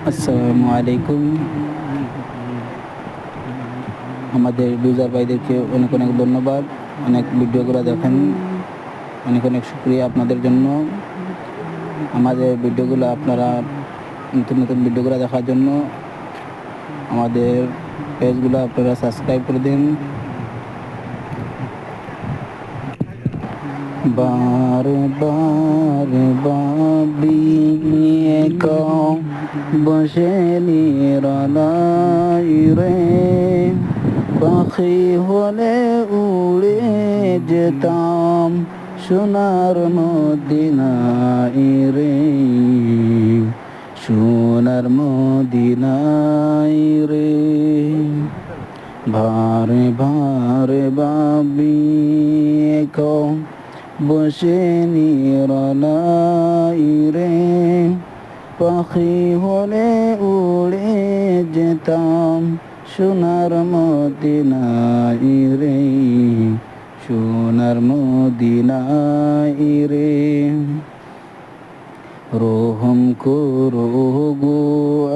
আসসালামু আলাইকুম। আমাদের ইউজার ভাইদেরকে অনেক অনেক ধন্যবাদ, অনেক ভিডিওগুলো দেখেন, অনেক অনেক শুক্রিয়া আপনাদের জন্য। আমাদের ভিডিওগুলো আপনারা নতুন নতুন ভিডিওগুলো দেখার জন্য আমাদের পেজগুলো আপনারা সাবস্ক্রাইব করে দিন। বারে বারে ভাবি একা বসে নিরালাই রে, পাখি হলে উড়ে যেতাম সোনার মদিনায় রে, সোনার মদিনায় রে। ভারে ভারে ভাবি একা বসে নিরালাই রে, পাখি হলে উড়ে যেতাম সোনার মদিনায় রে, সোনার মদিনায় রে। রহম করো গো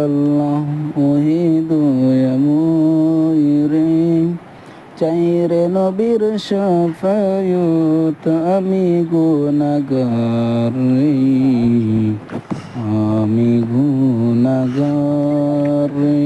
আল্লাহ ওহে দয়াময় রে, চাইরে নবীর শাফায়াত আমি গুনাহগার রে, আমি গুনাহগার রে।